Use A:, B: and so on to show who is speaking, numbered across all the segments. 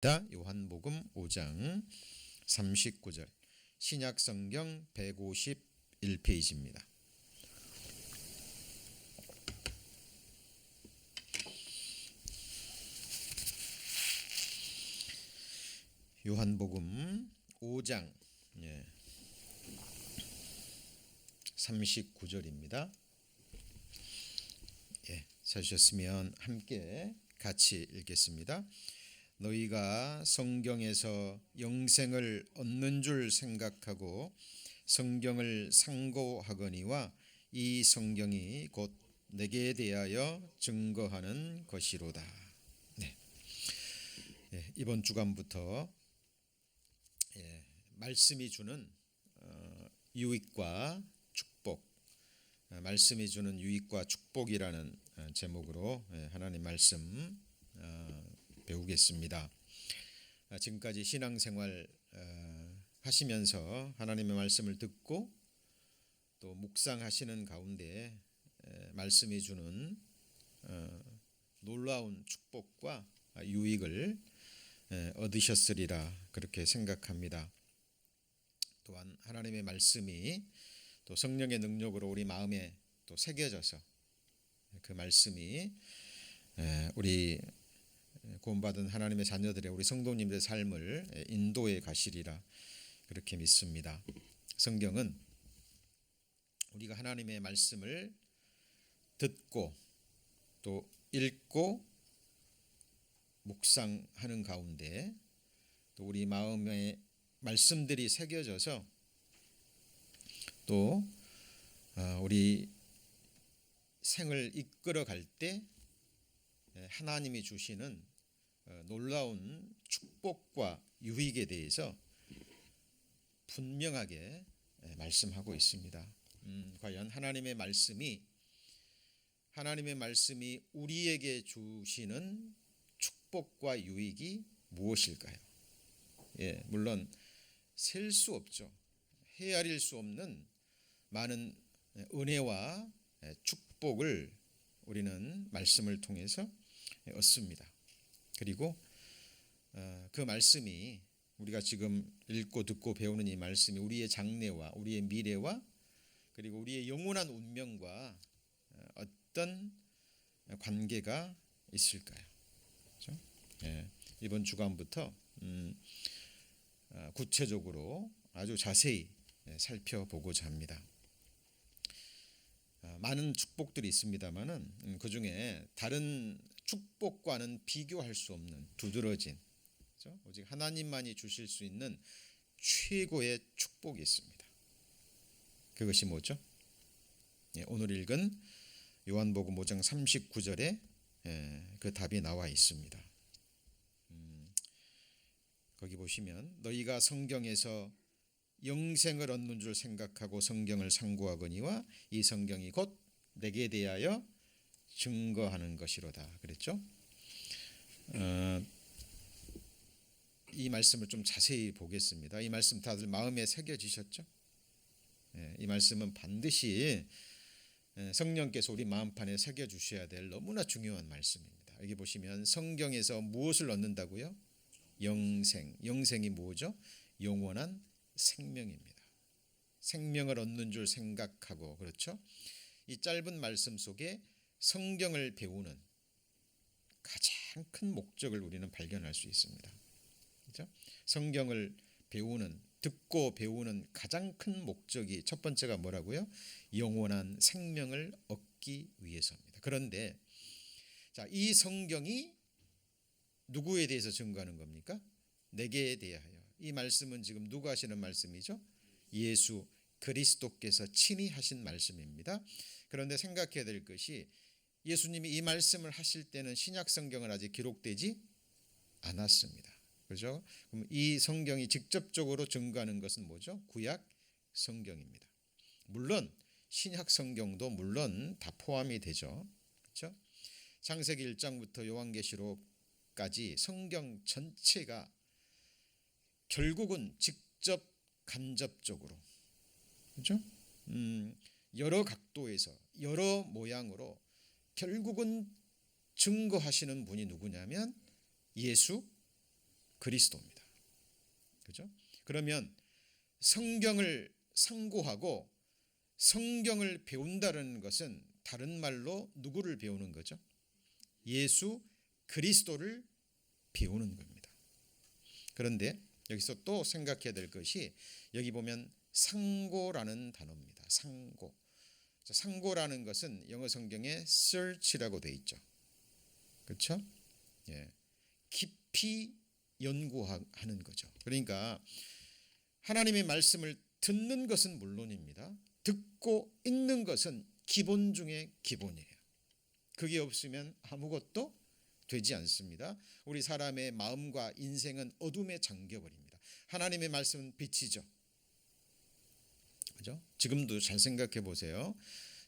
A: 요한복음 5장 39절 신약성경 151페이지입니다. 요한복음 5장 39절입니다. 찾으셨으면 함께 같이 읽겠습니다. 너희가 성경에서 영생을 얻는 줄 생각하고 성경을 상고하거니와 이 성경이 곧 내게 대하여 증거하는 것이로다. 이번 주간부터 말씀이 주는 유익과 축복, 말씀이 주는 유익과 축복이라는 제목으로 하나님 말씀 배우겠습니다. 지금까지 신앙생활 하시면서 하나님의 말씀을 듣고 또 묵상하시는 가운데 말씀이 주는 놀라운 축복과 유익을 얻으셨으리라 그렇게 생각합니다. 또한 하나님의 말씀이 또 성령의 능력으로 우리 마음에 또 새겨져서 그 말씀이 우리 구원받은 하나님의 자녀들의 우리 성도님들의 삶을 인도해 가시리라 그렇게 믿습니다. 성경은 우리가 하나님의 말씀을 듣고 또 읽고 묵상하는 가운데 또 우리 마음에 말씀들이 새겨져서 또 우리 생을 이끌어 갈 때 하나님이 주시는 놀라운 축복과 유익에 대해서 분명하게 말씀하고 있습니다. 과연 하나님의 말씀이 우리에게 주시는 축복과 유익이 무엇일까요? 물론 셀 수 없죠. 헤아릴 수 없는 많은 은혜와 축복을 우리는 말씀을 통해서 얻습니다. 그리고 그 말씀이 우리가 지금 읽고 듣고 배우는 이 말씀이 우리의 장래와 우리의 미래와 그리고 우리의 영원한 운명과 어떤 관계가 있을까요? 그렇죠? 이번 주간부터 구체적으로 아주 자세히 살펴보고자 합니다. 많은 축복들이 있습니다만은 그 중에 다른 축복과는 비교할 수 없는 두드러진, 그렇죠? 오직 하나님만이 주실 수 있는 최고의 축복이 있습니다. 그것이 뭐죠? 오늘 읽은 요한복음 5장 39절에 그 답이 나와 있습니다. 거기 보시면 너희가 성경에서 영생을 얻는 줄 생각하고 성경을 상고하거니와 이 성경이 곧 내게 대하여 증거하는 것이로다 그랬죠. 이 말씀을 좀 자세히 보겠습니다. 이 말씀 다들 마음에 새겨지셨죠? 이 말씀은 반드시 성령께서 우리 마음판에 새겨주셔야 될 너무나 중요한 말씀입니다. 여기 보시면 성경에서 무엇을 얻는다고요? 영생이 뭐죠? 영원한 생명입니다. 생명을 얻는 줄 생각하고, 그렇죠? 이 짧은 말씀 속에 성경을 배우는 가장 큰 목적을 우리는 발견할 수 있습니다. 그렇죠? 성경을 듣고 배우는 가장 큰 목적이 첫 번째가 뭐라고요? 영원한 생명을 얻기 위해서입니다. 그런데 이 성경이 누구에 대해서 증거하는 겁니까? 내게 대하여. 이 말씀은 지금 누가 하시는 말씀이죠? 예수 그리스도께서 친히 하신 말씀입니다. 그런데 생각해야 될 것이 예수님이 이 말씀을 하실 때는 신약 성경은 아직 기록되지 않았습니다. 그렇죠? 그럼 이 성경이 직접적으로 증거하는 것은 뭐죠? 구약 성경입니다. 물론 신약 성경도 물론 다 포함이 되죠. 그렇죠? 창세기 1장부터 요한계시록까지 성경 전체가 결국은 직접 간접적으로, 그렇죠? 여러 각도에서 여러 모양으로 결국은 증거하시는 분이 누구냐면 예수 그리스도입니다. 그죠? 그러면 성경을 상고하고 성경을 배운다는 것은 다른 말로 누구를 배우는 거죠? 예수 그리스도를 배우는 겁니다. 그런데 여기서 또 생각해야 될 것이 여기 보면 상고라는 단어입니다. 상고. 상고라는 것은 영어 성경에 search라고 되어 있죠. 그렇죠? 예. 깊이 연구하는 거죠. 그러니까 하나님의 말씀을 듣는 것은 물론입니다. 듣고 읽는 것은 기본 중에 기본이에요. 그게 없으면 아무것도 되지 않습니다. 우리 사람의 마음과 인생은 어둠에 잠겨버립니다. 하나님의 말씀은 빛이죠. 그죠? 지금도 잘 생각해 보세요.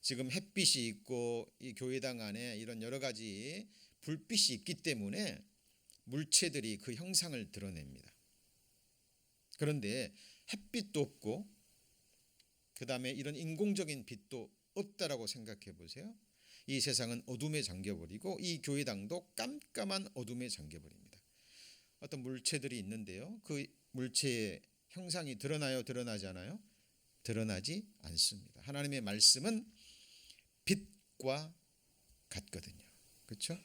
A: 지금 햇빛이 있고 이 교회당 안에 이런 여러 가지 불빛이 있기 때문에 물체들이 그 형상을 드러냅니다. 그런데 햇빛도 없고 그 다음에 이런 인공적인 빛도 없다라고 생각해 보세요. 이 세상은 어둠에 잠겨버리고 이 교회당도 깜깜한 어둠에 잠겨버립니다. 어떤 물체들이 있는데요. 그 물체의 형상이 드러나요? 드러나지 않아요? 드러나지 않습니다. 하나님의 말씀은 빛과 같거든요. 그렇죠?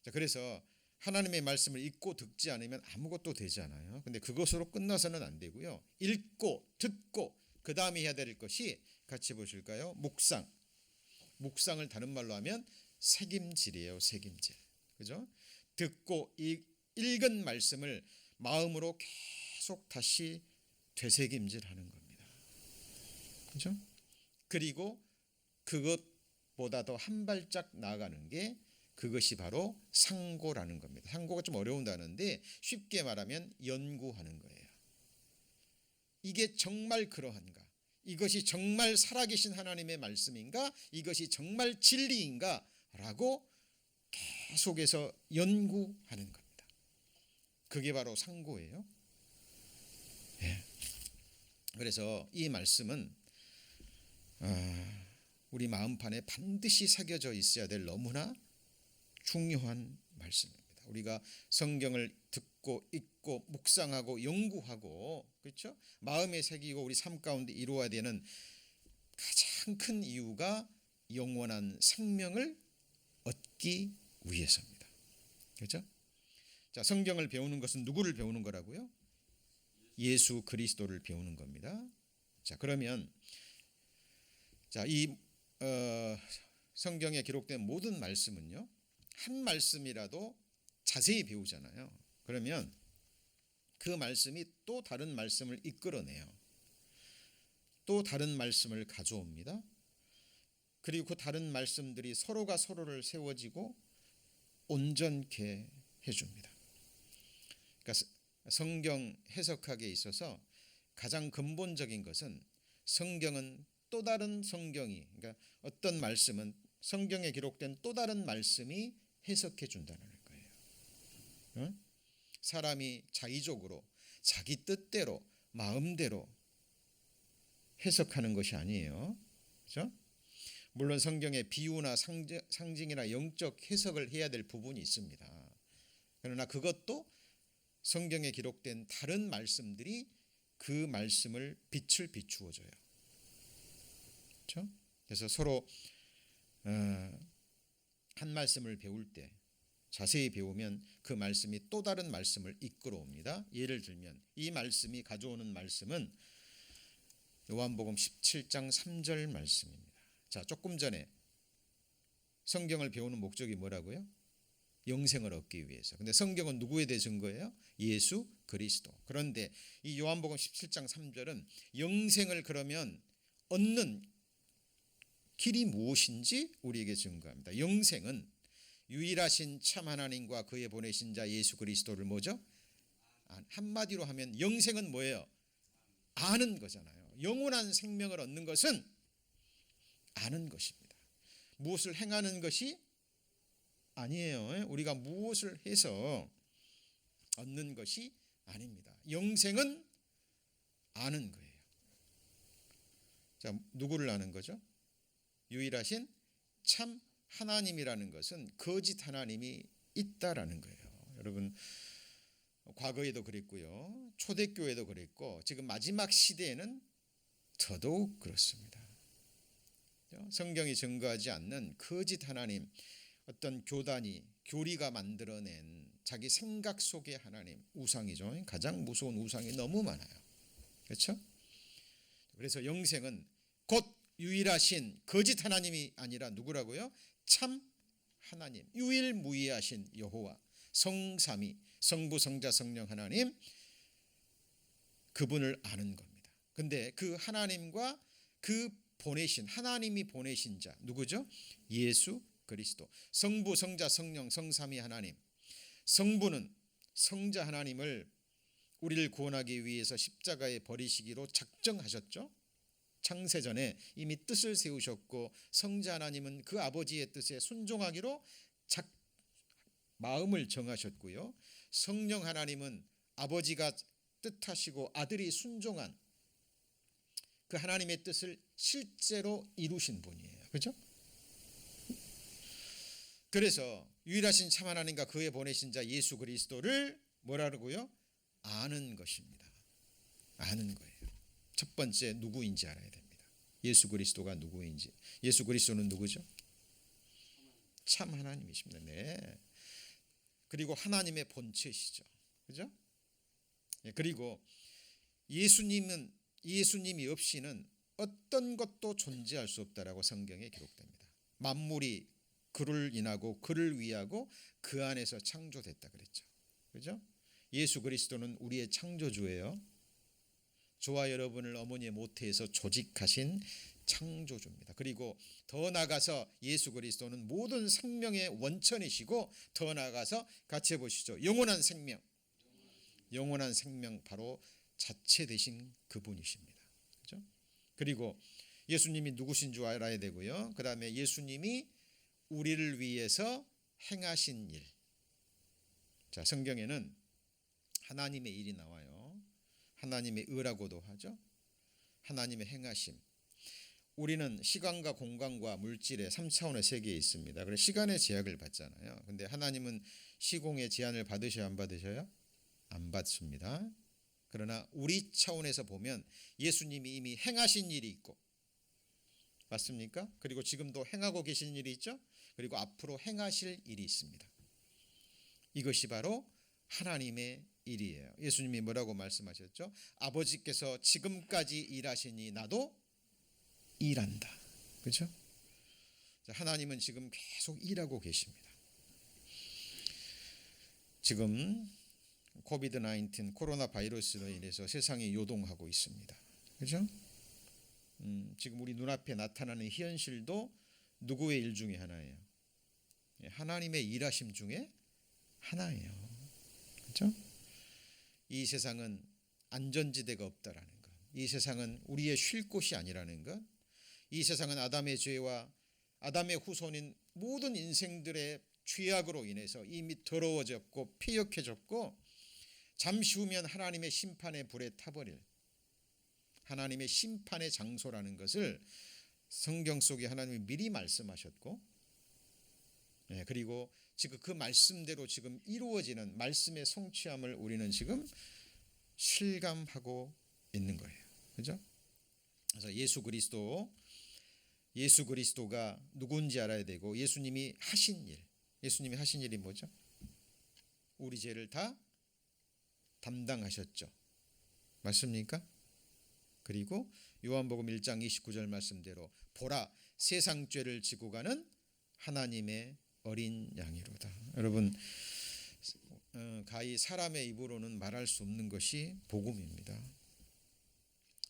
A: 자, 그래서 하나님의 말씀을 읽고 듣지 않으면 아무것도 되지 않아요. 근데 그것으로 끝나서는 안 되고요. 읽고 듣고 그 다음에 해야 될 것이 같이 보실까요? 묵상. 묵상을 다른 말로 하면 새김질이에요. 새김질. 그죠? 듣고 읽은 말씀을 마음으로 계속 다시 되새김질하는 겁니다. 그죠? 그리고 그것보다 더 한 발짝 나아가는 게 그것이 바로 상고라는 겁니다. 상고가 좀 어려운 단어인데 쉽게 말하면 연구하는 거예요. 이게 정말 그러한가? 이것이 정말 살아계신 하나님의 말씀인가? 이것이 정말 진리인가? 라고 계속해서 연구하는 겁니다. 그게 바로 상고예요. 예. 그래서 이 말씀은 우리 마음판에 반드시 새겨져 있어야 될 너무나 중요한 말씀입니다. 우리가 성경을 듣고 읽고 묵상하고 연구하고 그렇죠? 마음에 새기고 우리 삶 가운데 이루어야 되는 가장 큰 이유가 영원한 생명을 얻기 위해서입니다. 그렇죠? 자, 성경을 배우는 것은 누구를 배우는 거라고요? 예수 그리스도를 배우는 겁니다. 자, 그러면 이 성경에 기록된 모든 말씀은요. 한 말씀이라도 자세히 배우잖아요. 그러면 그 말씀이 또 다른 말씀을 이끌어내요. 또 다른 말씀을 가져옵니다. 그리고 그 다른 말씀들이 서로가 서로를 세워지고 온전케 해줍니다. 그러니까 성경 해석학에 있어서 가장 근본적인 것은 성경은 또 다른 성경이 그러니까 어떤 말씀은 성경에 기록된 또 다른 말씀이 해석해 준다는 거예요. 사람이 자의적으로 자기 뜻대로 마음대로 해석하는 것이 아니에요. 그렇죠? 물론 성경의 비유나 상징이나 영적 해석을 해야 될 부분이 있습니다. 그러나 그것도 성경에 기록된 다른 말씀들이 그 말씀을 빛을 비추어줘요. 그렇죠? 그래서 서로 한 말씀을 배울 때 자세히 배우면 그 말씀이 또 다른 말씀을 이끌어옵니다. 예를 들면 이 말씀이 가져오는 말씀은 요한복음 17장 3절 말씀입니다. 자, 조금 전에 성경을 배우는 목적이 뭐라고요? 영생을 얻기 위해서. 근데 성경은 누구에 대해 준 거예요? 예수 그리스도. 그런데 이 요한복음 17장 3절은 영생을 그러면 얻는 길이 무엇인지 우리에게 증거합니다. 영생은 유일하신 참 하나님과 그의 보내신 자 예수 그리스도를 뭐죠? 한마디로 하면 영생은 뭐예요? 아는 거잖아요. 영원한 생명을 얻는 것은 아는 것입니다. 무엇을 행하는 것이 아니에요. 우리가 무엇을 해서 얻는 것이 아닙니다. 영생은 아는 거예요. 자, 누구를 아는 거죠? 유일하신 참 하나님이라는 것은 거짓 하나님이 있다라는 거예요. 여러분 과거에도 그랬고요. 초대교회도 그랬고 지금 마지막 시대에는 더더욱 그렇습니다. 성경이 증거하지 않는 거짓 하나님, 어떤 교리가 만들어낸 자기 생각 속의 하나님, 우상이죠. 가장 무서운 우상이 너무 많아요. 그렇죠? 그래서 영생은 곧 유일하신 거짓 하나님이 아니라 누구라고요? 참 하나님, 유일무이하신 여호와, 성삼위, 성부, 성자, 성령 하나님, 그분을 아는 겁니다. 근데 그 하나님과 그 보내신 하나님이 보내신 자 누구죠? 예수 그리스도. 성부, 성자, 성령, 성삼위 하나님. 성부는 성자 하나님을 우리를 구원하기 위해서 십자가에 버리시기로 작정하셨죠. 창세전에 이미 뜻을 세우셨고 성자 하나님은 그 아버지의 뜻에 순종하기로 마음을 정하셨고요. 성령 하나님은 아버지가 뜻하시고 아들이 순종한 그 하나님의 뜻을 실제로 이루신 분이에요. 그렇죠? 그래서 유일하신 참 하나님과 그의 보내신 자 예수 그리스도를 뭐라고요? 아는 것입니다. 아는 거예요. 첫 번째 누구인지 알아야 됩니다. 예수 그리스도가 누구인지. 예수 그리스도는 누구죠? 참 하나님이십니다. 네. 그리고 하나님의 본체시죠. 그죠? 그리고 예수님이 없이는 어떤 것도 존재할 수 없다라고 성경에 기록됩니다. 만물이 그를 인하고 그를 위하고 그 안에서 창조됐다 그랬죠. 그죠? 예수 그리스도는 우리의 창조주예요. 저와 여러분을 어머니의 모태에서 조직하신 창조주입니다. 그리고 더 나아가서 예수 그리스도는 모든 생명의 원천이시고 더 나아가서 같이 해보시죠. 영원한 생명 바로 자체 되신 그분이십니다. 그렇죠? 그리고 예수님이 누구신 줄 알아야 되고요. 그 다음에 예수님이 우리를 위해서 행하신 일. 자, 성경에는 하나님의 일이 나와요. 하나님의 의라고도 하죠. 하나님의 행하심. 우리는 시간과 공간과 물질의 3차원의 세계에 있습니다. 그래서 시간의 제약을 받잖아요. 근데 하나님은 시공의 제한을 받으셔야 안 받으셔요? 안 받습니다. 그러나 우리 차원에서 보면 예수님이 이미 행하신 일이 있고, 맞습니까? 그리고 지금도 행하고 계신 일이 있죠. 그리고 앞으로 행하실 일이 있습니다. 이것이 바로 하나님의 일이에요. 예수님이 뭐라고 말씀하셨죠? 아버지께서 지금까지 일하시니 나도 일한다. 그렇죠? 하나님은 지금 계속 일하고 계십니다. 지금 코비드-19 코로나 바이러스로 인해서 세상이 요동하고 있습니다. 그렇죠? 지금 우리 눈앞에 나타나는 현실도 누구의 일 중에 하나예요? 하나님의 일하심 중에 하나예요. 그렇죠? 이 세상은 안전지대가 없다라는 것. 이 세상은 우리의 쉴 곳이 아니라는 것. 이 세상은 아담의 죄와 아담의 후손인 모든 인생들의 죄악으로 인해서 이미 더러워졌고 폐역해졌고 잠시 후면 하나님의 심판의 불에 타버릴 하나님의 심판의 장소라는 것을 성경 속에 하나님이 미리 말씀하셨고, 그리고 지금 그 말씀대로 지금 이루어지는 말씀의 성취함을 우리는 지금 실감하고 있는 거예요. 그죠? 그래서 예수 그리스도가 누군지 알아야 되고 예수님이 하신 일이 뭐죠? 우리 죄를 다 담당하셨죠. 맞습니까? 그리고 요한복음 1장 29절 말씀대로 보라 세상 죄를 지고 가는 하나님의 어린 양이로다. 여러분, 가히 사람의 입으로는 말할 수 없는 것이 복음입니다.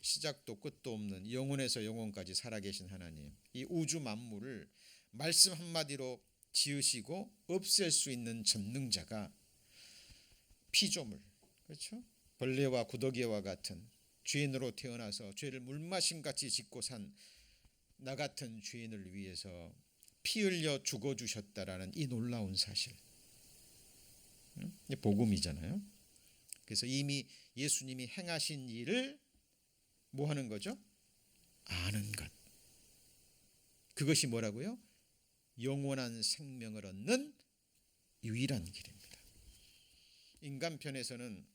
A: 시작도 끝도 없는 영원에서 영원까지 살아계신 하나님, 이 우주 만물을 말씀 한마디로 지으시고 없앨 수 있는 전능자가 피조물, 그렇죠? 벌레와 구더기와 같은 죄인으로 태어나서 죄를 물마심같이 짓고 산 나 같은 죄인을 위해서 피 흘려 죽어주셨다라는 이 놀라운 사실, 복음이잖아요. 그래서 이미 예수님이 행하신 일을 뭐 하는 거죠? 아는 것. 그것이 뭐라고요? 영원한 생명을 얻는 유일한 길입니다. 인간 편에서는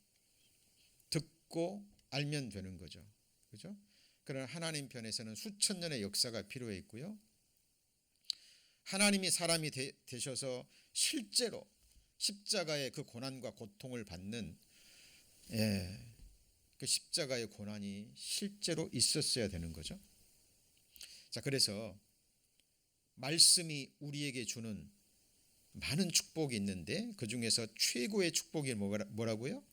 A: 듣고 알면 되는 거죠. 그죠? 그러나 하나님 편에서는 수천 년의 역사가 필요했고요. 하나님이 사람이 되셔서 실제로 십자가의 그 고난과 고통을 받는 그 십자가의 고난이 실제로 있었어야 되는 거죠. 자, 그래서 말씀이 우리에게 주는 많은 축복이 있는데 그 중에서 최고의 축복이 뭐라고요?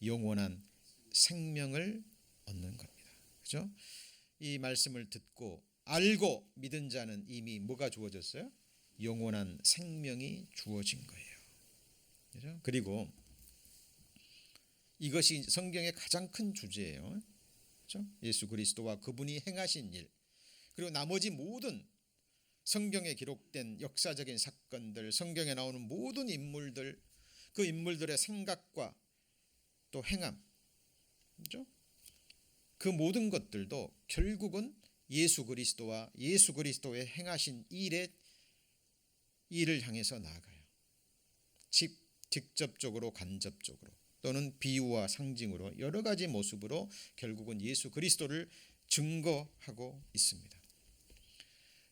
A: 영원한 생명을 얻는 겁니다. 그죠? 이 말씀을 듣고 알고 믿은 자는 이미 뭐가 주어졌어요? 영원한 생명이 주어진 거예요. 그죠? 그리고 이것이 성경의 가장 큰 주제예요. 그죠? 예수 그리스도와 그분이 행하신 일, 그리고 나머지 모든 성경에 기록된 역사적인 사건들, 성경에 나오는 모든 인물들, 그 인물들의 생각과 또 행함, 그죠? 그 모든 것들도 결국은 예수 그리스도와 예수 그리스도의 행하신 일을 향해서 나아가요. 직접적으로 간접적으로 또는 비유와 상징으로 여러 가지 모습으로 결국은 예수 그리스도를 증거하고 있습니다.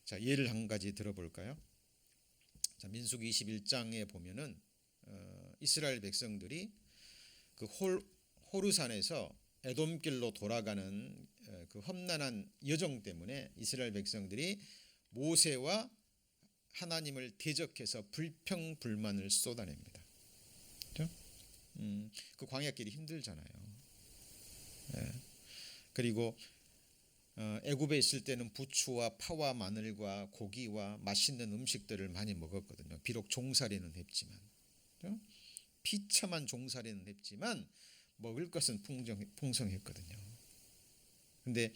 A: 자, 예를 한 가지 들어볼까요? 자, 민수기 21장에 보면은 이스라엘 백성들이 그 호르산에서 에돔길로 돌아가는 그 험난한 여정 때문에 이스라엘 백성들이 모세와 하나님을 대적해서 불평불만을 쏟아냅니다. 그렇죠? 그 광야길이 힘들잖아요. 그리고 애굽에 있을 때는 부추와 파와 마늘과 고기와 맛있는 음식들을 많이 먹었거든요. 비록 종살이는 했지만, 그렇죠? 비참한 종살이는 했지만 먹을 것은 풍성했거든요. 그런데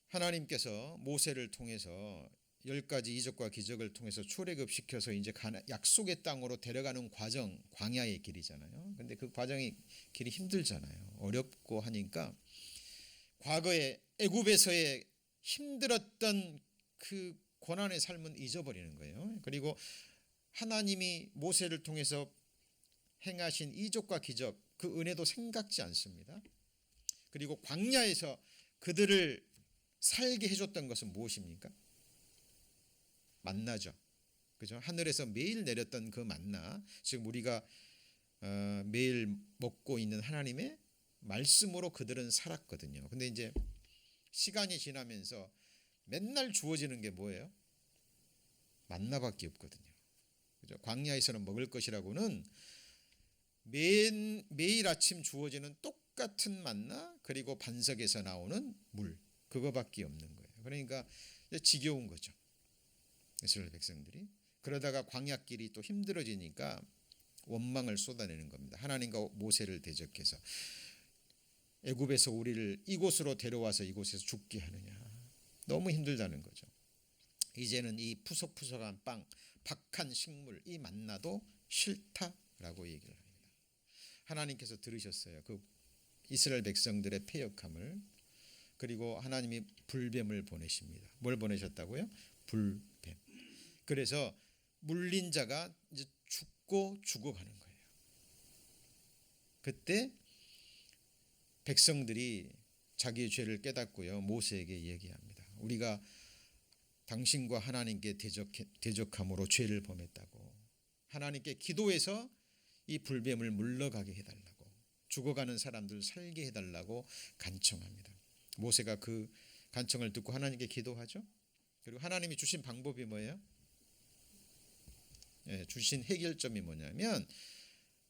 A: 하나님께서 모세를 통해서 10가지 이적과 기적을 통해서 출애굽시켜서 이제 약속의 땅으로 데려가는 과정, 광야의 길이잖아요. 근데 그 과정이 길이 힘들잖아요. 어렵고 하니까 과거에 애굽에서의 힘들었던 그 고난의 삶은 잊어버리는 거예요. 그리고 하나님이 모세를 통해서 행하신 이적과 기적, 그 은혜도 생각지 않습니다. 그리고 광야에서 그들을 살게 해줬던 것은 무엇입니까? 만나죠. 그죠? 하늘에서 매일 내렸던 그 만나, 지금 우리가 매일 먹고 있는 하나님의 말씀으로 그들은 살았거든요. 근데 이제 시간이 지나면서 맨날 주어지는 게 뭐예요? 만나밖에 없거든요. 그죠? 광야에서는 먹을 것이라고는 매일 아침 주어지는 똑같은 만나, 그리고 반석에서 나오는 물, 그거밖에 없는 거예요. 그러니까 지겨운 거죠. 이스라엘 백성들이. 그러다가 광야길이 또 힘들어지니까 원망을 쏟아내는 겁니다. 하나님과 모세를 대적해서 애굽에서 우리를 이곳으로 데려와서 이곳에서 죽게 하느냐. 너무 힘들다는 거죠. 이제는 이 푸석푸석한 빵, 박한 식물, 이 만나도 싫다라고 얘기를 합니다. 하나님께서 들으셨어요. 그 이스라엘 백성들의 패역함을. 그리고 하나님이 불뱀을 보내십니다. 뭘 보내셨다고요? 불뱀. 그래서 물린 자가 이제 죽어가는 거예요. 그때 백성들이 자기의 죄를 깨닫고요, 모세에게 얘기합니다. 우리가 당신과 하나님께 대적함으로 죄를 범했다고. 하나님께 기도해서 이 불뱀을 물러가게 해달라고, 죽어가는 사람들을 살게 해달라고 간청합니다. 모세가 그 간청을 듣고 하나님께 기도하죠. 그리고 하나님이 주신 방법이 뭐예요? 주신 해결점이 뭐냐면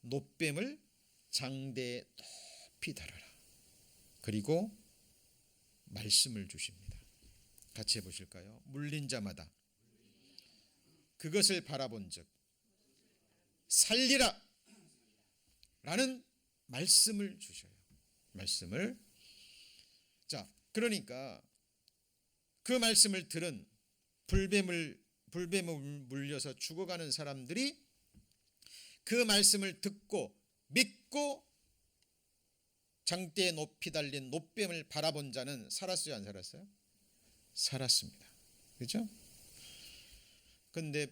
A: 놋뱀을 장대에 높이 달아라. 그리고 말씀을 주십니다. 같이 해보실까요? 물린 자마다 그것을 바라본 즉 살리라 라는 말씀을 주셔요. 말씀을. 자, 그러니까 그 말씀을 들은 불뱀을 물려서 죽어가는 사람들이 그 말씀을 듣고 믿고 장대에 높이 달린 놋뱀을 바라본 자는 살았어요, 안 살았어요? 살았습니다. 그렇죠? 그런데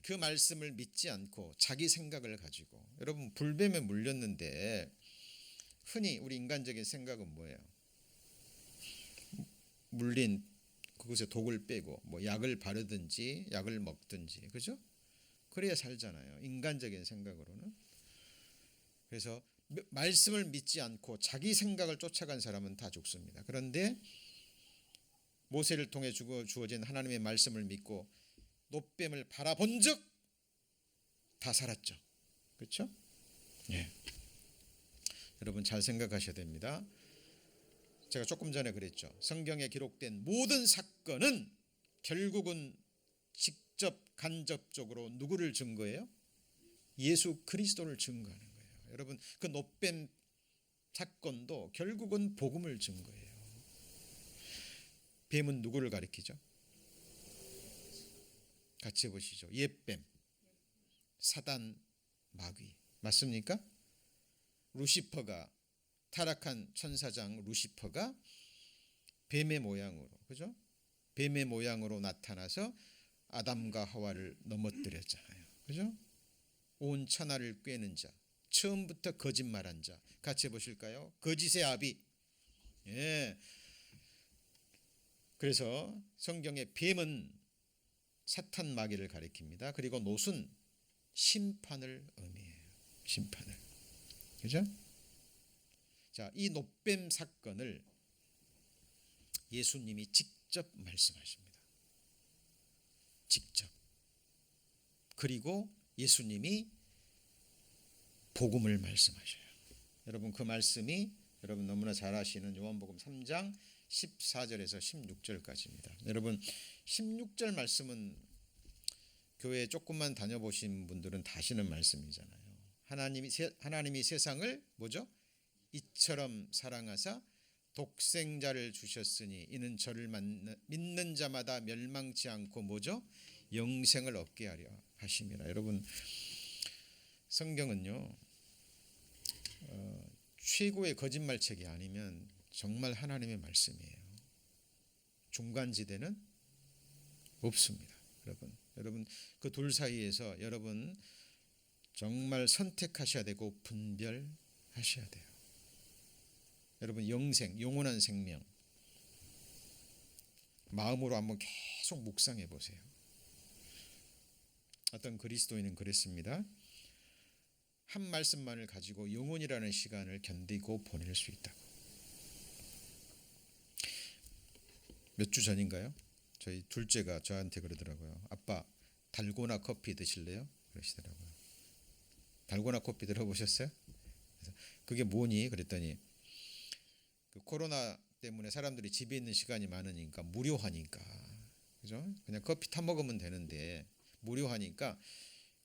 A: 그 말씀을 믿지 않고 자기 생각을 가지고, 여러분 불뱀에 물렸는데 흔히 우리 인간적인 생각은 뭐예요? 물린 그곳에 독을 빼고 뭐 약을 바르든지 약을 먹든지, 그죠? 그래야 살잖아요, 인간적인 생각으로는. 그래서 말씀을 믿지 않고 자기 생각을 쫓아간 사람은 다 죽습니다. 그런데 모세를 통해 주어진 하나님의 말씀을 믿고 노뱀을 바라본즉 다 살았죠. 그렇죠? 예. 여러분 잘 생각하셔야 됩니다. 제가 조금 전에 그랬죠. 성경에 기록된 모든 사건은 결국은 직접 간접적으로 누구를 증거해요? 예수 그리스도를 증거하는 거예요. 여러분 그 노뱀 사건도 결국은 복음을 증거해요. 뱀은 누구를 가리키죠? 같이 보시죠. 옛뱀, 사단, 마귀. 맞습니까? 루시퍼가, 타락한 천사장 루시퍼가 뱀의 모양으로, 그죠? 뱀의 모양으로 나타나서 아담과 하와를 넘어뜨렸잖아요. 그죠? 온 천하를 꿰는 자, 처음부터 거짓말한 자. 같이 보실까요? 거짓의 아비. 예. 그래서 성경의 뱀은 사탄 마귀를 가리킵니다. 그리고 노은 심판을 의미해요. 심판을. 그죠? 자, 이 노뱀 사건을 예수님이 직접 말씀하십니다. 직접. 그리고 예수님이 복음을 말씀하셔요. 여러분 그 말씀이 여러분 너무나 잘 아시는 요한복음 3장 14절에서 16절까지입니다. 여러분 16절 말씀은 교회에 조금만 다녀보신 분들은 다 아시는 말씀이잖아요. 하나님이 세상을 뭐죠? 이처럼 사랑하사 독생자를 주셨으니 이는 저를 믿는 자마다 멸망치 않고 뭐죠? 영생을 얻게 하려 하심이라. 여러분 성경은요 최고의 거짓말책이 아니면 정말 하나님의 말씀이에요. 중간지대는 없습니다. 여러분 그 둘 사이에서 여러분 정말 선택하셔야 되고 분별하셔야 돼요. 여러분 영생, 영원한 생명 마음으로 한번 계속 묵상해 보세요. 어떤 그리스도인은 그랬습니다. 한 말씀만을 가지고 영원이라는 시간을 견디고 보낼 수 있다고. 몇 주 전인가요? 저희 둘째가 저한테 그러더라고요. 아빠 달고나 커피 드실래요? 그러시더라고요. 달고나 커피 들어보셨어요? 그래서 그게 뭐니? 그랬더니 그 코로나 때문에 사람들이 집에 있는 시간이 많으니까 무료하니까, 그죠? 그냥 커피 타 먹으면 되는데 무료하니까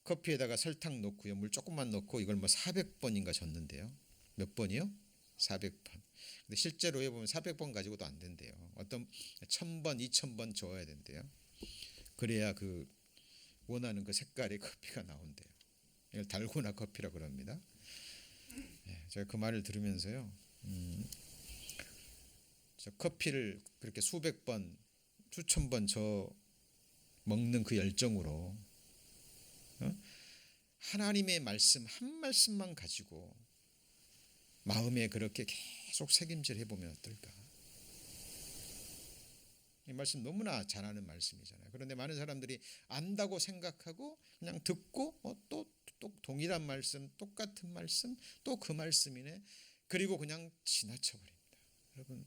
A: 커피에다가 설탕 넣고요, 물 조금만 넣고 이걸 뭐 400번인가 젓는데요. 몇 번이요? 400번. 근데 실제로 해보면 400번 가지고도 안 된대요. 어떤 1000번, 2000번 저어야 된대요. 그래야 그 원하는 그 색깔의 커피가 나온대요. 이걸 달고나 커피라고 그럽니다. 제가 그 말을 들으면서요, 저 커피를 그렇게 수백 번, 수천 번 저 먹는 그 열정으로 하나님의 말씀 한 말씀만 가지고 마음에 그렇게 계속 새김질 해보면 어떨까? 이 말씀 너무나 잘 아는 말씀이잖아요. 그런데 많은 사람들이 안다고 생각하고 그냥 듣고 또 동일한 말씀, 똑같은 말씀, 또 그 말씀이네. 그리고 그냥 지나쳐버립니다. 여러분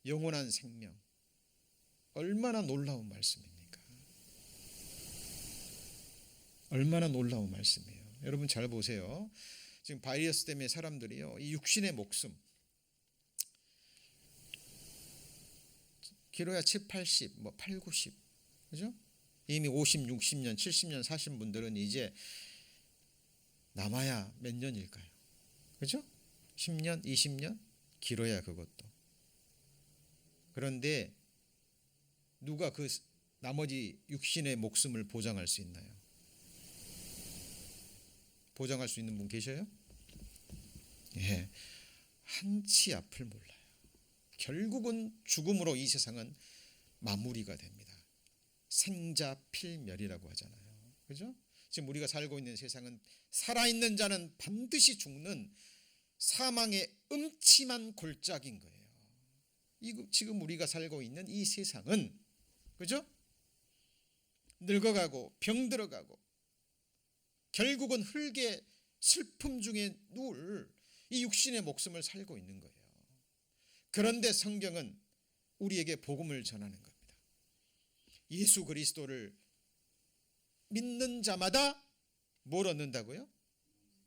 A: 영원한 생명 얼마나 놀라운 말씀입니까? 얼마나 놀라운 말씀이에요. 여러분 잘 보세요. 지금 바이러스 때문에 사람들이요, 이 육신의 목숨 길어야 7, 80, 뭐 8, 90, 그죠? 이미 50, 60년, 70년 사신 분들은 이제 남아야 몇 년일까요? 그죠? 10년, 20년? 길어야 그것도. 그런데 누가 그 나머지 육신의 목숨을 보장할 수 있나요? 보장할 수 있는 분 계셔요? 예, 한치 앞을 몰라요. 결국은 죽음으로 이 세상은 마무리가 됩니다. 생자필멸이라고 하잖아요. 그죠? 지금 우리가 살고 있는 세상은 살아있는 자는 반드시 죽는 사망의 음침한 골짜기인 거예요. 지금 우리가 살고 있는 이 세상은, 그죠? 늙어가고 병들어가고 결국은 흙의 슬픔 중에 누울 이 육신의 목숨을 살고 있는 거예요. 그런데 성경은 우리에게 복음을 전하는 겁니다. 예수 그리스도를 믿는 자마다 뭘 얻는다고요?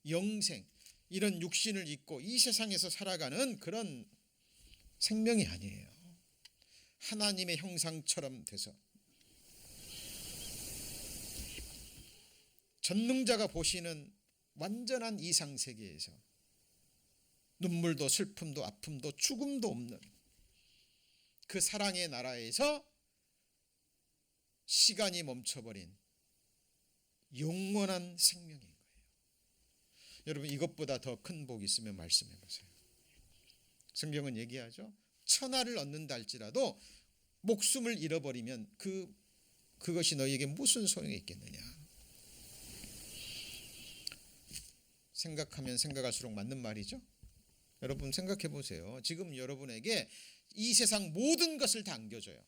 A: 영생. 이런 육신을 입고 이 세상에서 살아가는 그런 생명이 아니에요. 하나님의 형상처럼 돼서 전능자가 보시는 완전한 이상세계에서 눈물도 슬픔도 아픔도 죽음도 없는 그 사랑의 나라에서 시간이 멈춰버린 영원한 생명인 거예요. 여러분, 이것보다 더 큰 복이 있으면 말씀해 보세요. 성경은 얘기하죠. 천하를 얻는다 할지라도 목숨을 잃어버리면 그것이 너희에게 무슨 소용이 있겠느냐. 생각하면 생각할수록 맞는 말이죠. 여러분 생각해 보세요. 지금 여러분에게 이 세상 모든 것을 다 안겨줘요.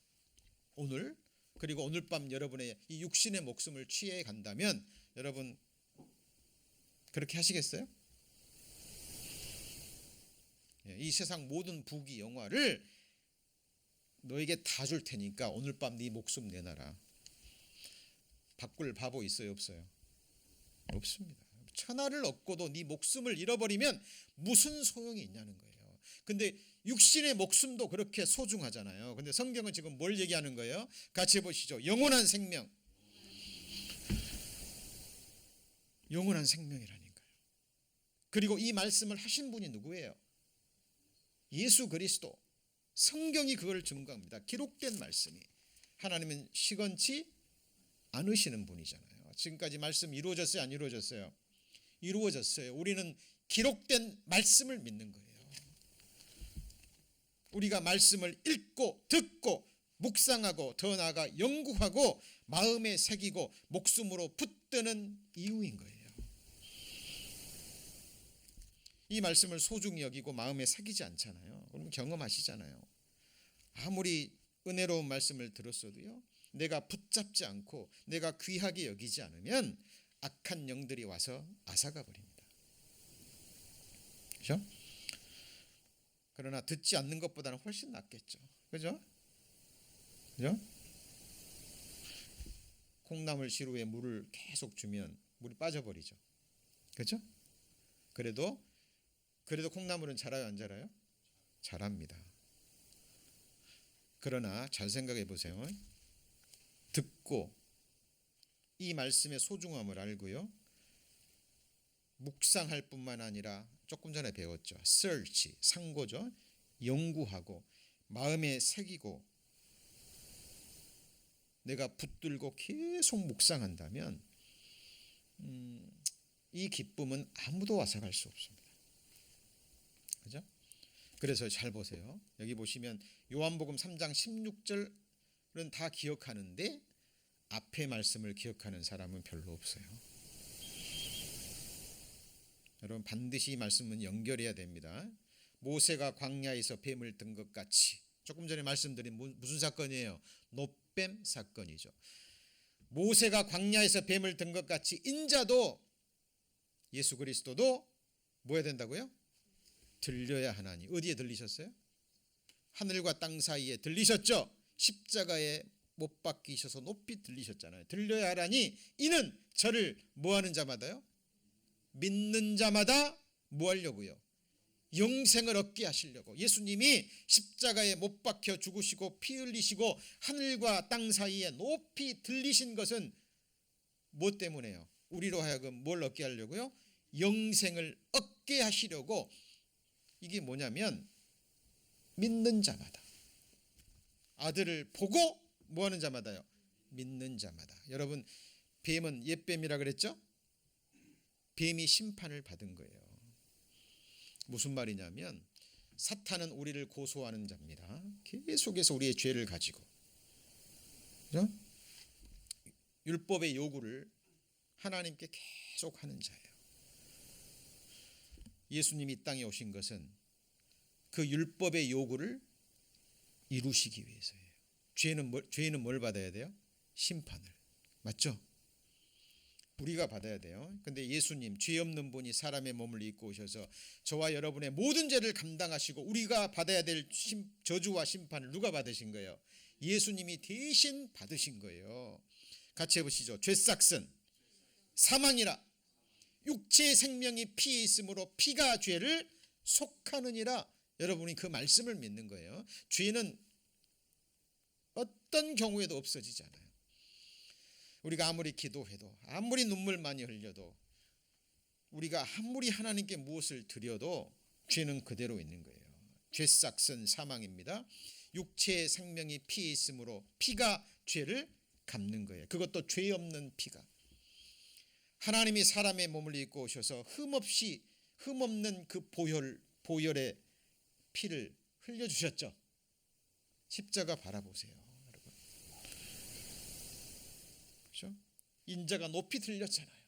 A: 오늘, 그리고 오늘 밤 여러분의 이 육신의 목숨을 취해 간다면 여러분 그렇게 하시겠어요? 이 세상 모든 부귀 영화를 너에게 다 줄 테니까 오늘 밤 네 목숨 내놔라. 바꿀 바보 있어요, 없어요? 없습니다. 천하를 얻고도 네 목숨을 잃어버리면 무슨 소용이 있냐는 거예요. 근데 육신의 목숨도 그렇게 소중하잖아요. 근데 성경은 지금 뭘 얘기하는 거예요? 같이 해보시죠. 영원한 생명. 영원한 생명이라니까요. 그리고 이 말씀을 하신 분이 누구예요? 예수 그리스도. 성경이 그걸 증거합니다. 기록된 말씀이. 하나님은 시건치 않으시는 분이잖아요. 지금까지 말씀 이루어졌어요, 안 이루어졌어요? 이루어졌어요. 우리는 기록된 말씀을 믿는 거예요. 우리가 말씀을 읽고 듣고 묵상하고 더 나아가 연구하고 마음에 새기고 목숨으로 붙드는 이유인 거예요. 이 말씀을 소중히 여기고 마음에 새기지 않잖아요. 그러면 경험하시잖아요. 아무리 은혜로운 말씀을 들었어도요, 내가 붙잡지 않고 내가 귀하게 여기지 않으면 악한 영들이 와서 앗아가 버립니다. 그렇죠? 그러나 듣지 않는 것보다는 훨씬 낫겠죠. 그죠? 그죠? 콩나물 시루에 물을 계속 주면 물이 빠져버리죠. 그렇죠? 그래도 콩나물은 자라요, 안 자라요? 자랍니다. 그러나 잘 생각해 보세요. 듣고 이 말씀의 소중함을 알고요, 묵상할 뿐만 아니라 조금 전에 배웠죠. search, 상고죠. 연구하고 마음에 새기고 내가 붙들고 계속 묵상한다면 이 기쁨은 아무도 와서갈 수 없습니다. 그죠? 그래서 잘 보세요. 여기 보시면 요한복음 3장 16절은 다 기억하는데 앞에 말씀을 기억하는 사람은 별로 없어요. 여러분 반드시 이 말씀은 연결해야 됩니다. 모세가 광야에서 뱀을 든 것 같이, 조금 전에 말씀드린 무슨 사건이에요? 노뱀 사건이죠. 모세가 광야에서 뱀을 든 것 같이 인자도, 예수 그리스도도 뭐 해야 된다고요? 들려야 하나니. 어디에 들리셨어요? 하늘과 땅 사이에 들리셨죠? 십자가에 못 박히셔서 높이 들리셨잖아요. 들려야 하라니 이는 저를 뭐하는 자마다요? 믿는 자마다 뭐 하려고요? 영생을 얻게 하시려고. 예수님이 십자가에 못 박혀 죽으시고 피 흘리시고 하늘과 땅 사이에 높이 들리신 것은 뭐 때문에요? 우리로 하여금 뭘 얻게 하려고요? 영생을 얻게 하시려고. 이게 뭐냐면 믿는 자마다, 아들을 보고 뭐 하는 자마다요? 믿는 자마다. 여러분 뱀은 옛뱀이라 그랬죠? 뱀이 심판을 받은 거예요. 무슨 말이냐면 사탄은 우리를 고소하는 자입니다. 계속해서 우리의 죄를 가지고, 그렇죠? 율법의 요구를 하나님께 계속 하는 자예요. 예수님이 이 땅에 오신 것은 그 율법의 요구를 이루시기 위해서예요. 죄인은 뭘 받아야 돼요? 심판을. 맞죠? 우리가 받아야 돼요. 근데 예수님, 죄 없는 분이 사람의 몸을 입고 오셔서 저와 여러분의 모든 죄를 감당하시고 우리가 받아야 될 저주와 심판을 누가 받으신 거예요? 예수님이 대신 받으신 거예요. 같이 해보시죠. 죄싹슨 사망이라 육체의 생명이 피에 있으므로 피가 죄를 속하느니라. 여러분이 그 말씀을 믿는 거예요. 죄는 어떤 경우에도 없어지지 않아요. 우리가 아무리 기도해도, 아무리 눈물 많이 흘려도, 우리가 아무리 하나님께 무엇을 드려도 죄는 그대로 있는 거예요. 죄싹슨 사망입니다. 육체의 생명이 피에 있으므로 피가 죄를 갚는 거예요. 그것도 죄 없는 피가. 하나님이 사람의 몸을 입고 오셔서 흠없는 그 보혈의 피를 흘려주셨죠. 십자가 바라보세요, 여러분. 그렇죠? 인자가 높이 들렸잖아요.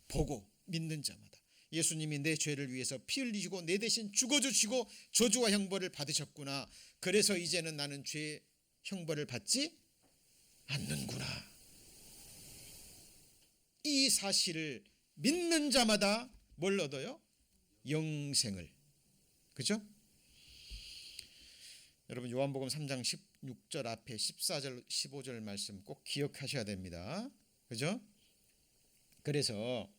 A: 보고 믿는 자마다 예수님이 내 죄를 위해서 피 흘리시고 내 대신 죽어주시고 저주와 형벌을 받으셨구나. 그래서 이제는 나는 죄 형벌을 받지 않는구나. 이 사실을 믿는 자마다 뭘 얻어요? 영생을. 그죠? 여러분 요한복음 3장 16절 앞에 14절 15절 말씀 꼭 기억하셔야 됩니다. 그죠? 그래서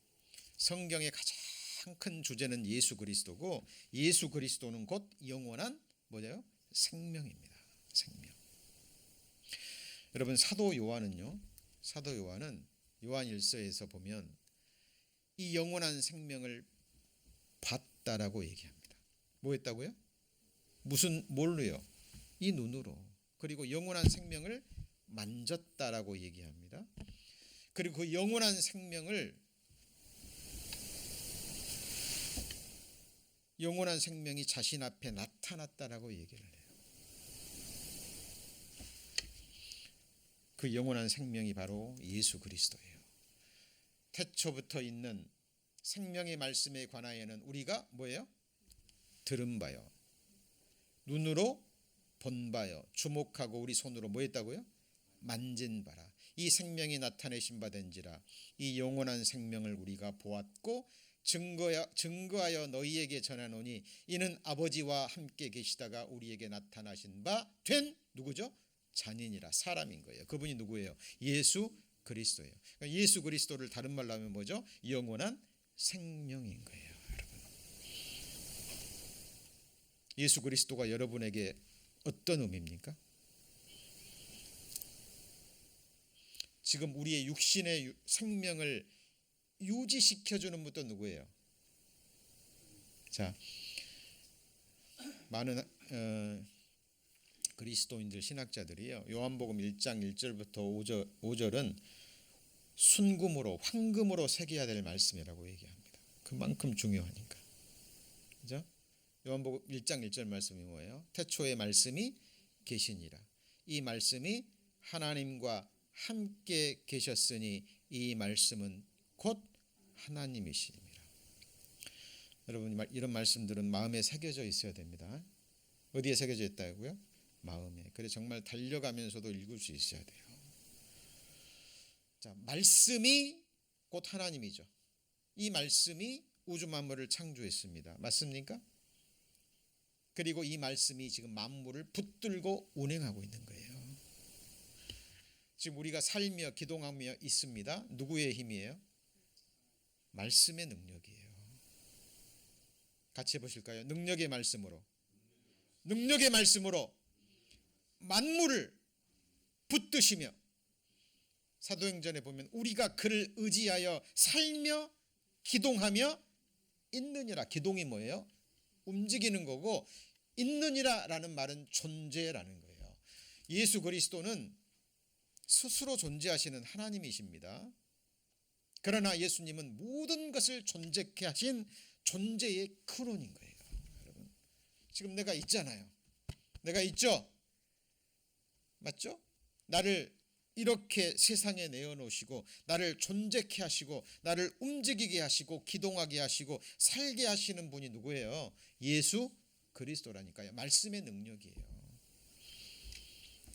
A: 성경의 가장 큰 주제는 예수 그리스도고, 예수 그리스도는 곧 영원한 뭐예요? 생명입니다. 생명. 여러분 사도 요한은 요한 1서에서 보면 이 영원한 생명을 봤다라고 얘기합니다. 뭐 했다고요? 뭘로요? 이 눈으로. 그리고 영원한 생명을 만졌다라고 얘기합니다. 그리고 그 영원한 생명이 자신 앞에 나타났다라고 얘기를 해요. 그 영원한 생명이 바로 예수 그리스도예요. 태초부터 있는 생명의 말씀에 관하여는 우리가 뭐예요? 들은 바요, 눈으로 본 바요, 주목하고 우리 손으로 뭐 했다고요? 만진 바라. 이 생명이 나타내신 바 된지라. 이 영원한 생명을 우리가 보았고 증거하여 너희에게 전하노니 이는 아버지와 함께 계시다가 우리에게 나타나신 바 된 누구죠? 자녀니라. 사람인 거예요. 그분이 누구예요? 예수 그리스도예요. 그러니까 예수 그리스도를 다른 말로 하면 뭐죠? 영원한 생명인 거예요, 여러분. 예수 그리스도가 여러분에게 어떤 의미입니까? 지금 우리의 육신의 생명을 유지시켜주는 분도 누구예요? 자, 많은 그리스도인들 신학자들이요, 요한복음 1장 1절부터 5절은 순금으로 황금으로 새겨야 될 말씀이라고 얘기합니다. 그만큼 중요하니까. 그죠? 요한복음 1장 1절 말씀이 뭐예요? 태초에 말씀이 계시니라. 이 말씀이 하나님과 함께 계셨으니 이 말씀은 곧 하나님이시니라. 여러분 이런 말씀들은 마음에 새겨져 있어야 됩니다. 어디에 새겨져 있다고요? 마음에. 그래 정말 달려가면서도 읽을 수 있어야 돼요. 자, 말씀이 곧 하나님이죠. 이 말씀이 우주 만물을 창조했습니다. 맞습니까? 그리고 이 말씀이 지금 만물을 붙들고 운행하고 있는 거예요. 지금 우리가 살며 기동하며 있습니다. 누구의 힘이에요? 말씀의 능력이에요. 같이 해보실까요? 능력의 말씀으로 만물을 붙드시며, 사도행전에 보면 우리가 그를 의지하여 살며 기동하며 있느니라. 기동이 뭐예요? 움직이는 거고, 있느니라 라는 말은 존재라는 거예요. 예수 그리스도는 스스로 존재하시는 하나님이십니다. 그러나 예수님은 모든 것을 존재케 하신 존재의 근원인 거예요. 여러분, 지금 내가 있잖아요. 내가 있죠? 맞죠? 나를 이렇게 세상에 내어놓으시고 나를 존재케 하시고 나를 움직이게 하시고 기동하게 하시고 살게 하시는 분이 누구예요? 예수 그리스도라니까요. 말씀의 능력이에요.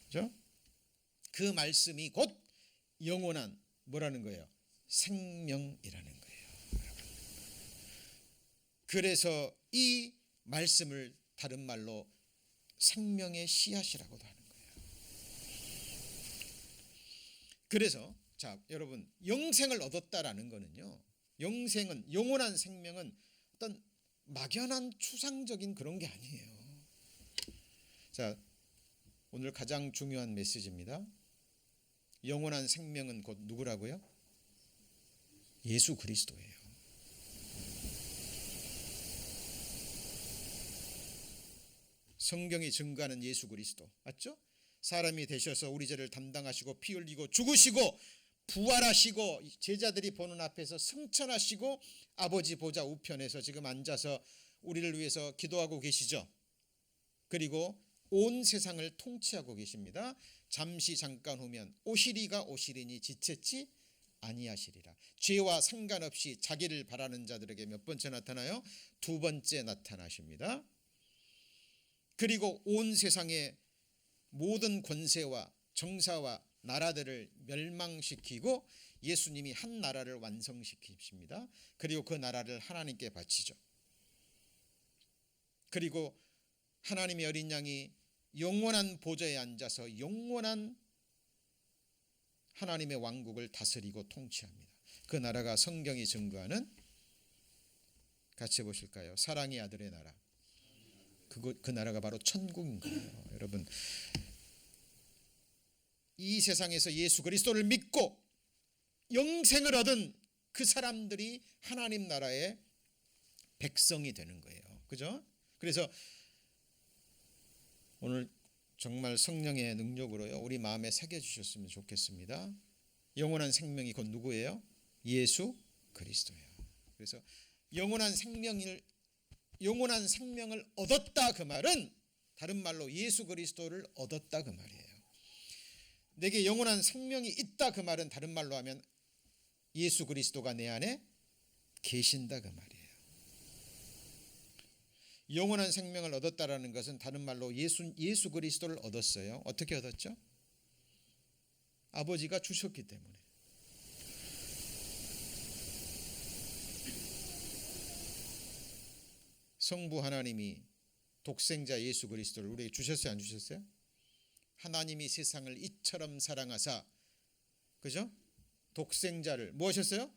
A: 그렇죠? 그 말씀이 곧 영원한 뭐라는 거예요? 생명이라는 거예요. 그래서 이 말씀을 다른 말로 생명의 씨앗이라고도 하는 거예요. 그래서 자, 여러분, 영생을 얻었다라는 거는요, 영생은, 영원한 생명은 어떤 막연한 추상적인 그런 게 아니에요. 자, 오늘 가장 중요한 메시지입니다. 영원한 생명은 곧 누구라고요? 예수 그리스도예요. 성경이 증거하는 예수 그리스도 맞죠? 사람이 되셔서 우리 죄를 담당하시고 피 흘리고 죽으시고 부활하시고 제자들이 보는 앞에서 승천하시고 아버지 보좌 우편에서 지금 앉아서 우리를 위해서 기도하고 계시죠. 그리고 온 세상을 통치하고 계십니다. 잠시 잠깐 후면 오시리가 오시리니 지체치 아니하시리라. 죄와 상관없이 자기를 바라는 자들에게 몇 번째 나타나요? 두 번째 나타나십니다. 그리고 온 세상의 모든 권세와 정사와 나라들을 멸망시키고 예수님이 한 나라를 완성시키십니다. 그리고 그 나라를 하나님께 바치죠. 그리고 하나님의 어린 양이 영원한 보좌에 앉아서 영원한 하나님의 왕국을 다스리고 통치합니다. 그 나라가 성경이 증거하는, 같이 보실까요? 사랑의 아들의 나라. 그 나라가 바로 천국인 거예요. 여러분, 이 세상에서 예수 그리스도를 믿고 영생을 얻은 그 사람들이 하나님 나라의 백성이 되는 거예요. 그죠? 그래서 오늘 정말 성령의 능력으로요, 우리 마음에 새겨주셨으면 좋겠습니다. 영원한 생명이 곧 누구예요? 예수 그리스도예요. 그래서 영원한 생명을 얻었다, 그 말은 다른 말로 예수 그리스도를 얻었다 그 말이에요. 내게 영원한 생명이 있다 그 말은 다른 말로 하면 예수 그리스도가 내 안에 계신다 그 말이에요. 영원한 생명을 얻었다라는 것은 다른 말로 예수 그리스도를 얻었어요. 어떻게 얻었죠? 아버지가 주셨기 때문에. 성부 하나님이 독생자 예수 그리스도를 우리에게 주셨어요, 안 주셨어요? 하나님이 세상을 이처럼 사랑하사, 그죠? 독생자를 뭐 하셨어요?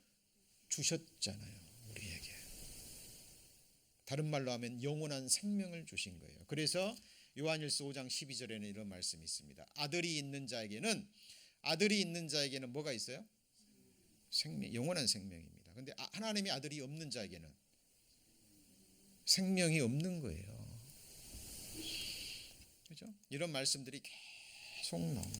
A: 주셨잖아요, 우리에게. 다른 말로 하면 영원한 생명을 주신 거예요. 그래서 요한일서 5장 12절에는 이런 말씀이 있습니다. 아들이 있는 자에게는 뭐가 있어요? 생명, 영원한 생명입니다. 그런데 하나님의 아들이 없는 자에게는 생명이 없는 거예요. 그렇죠? 이런 말씀들이 계속 나옵니다.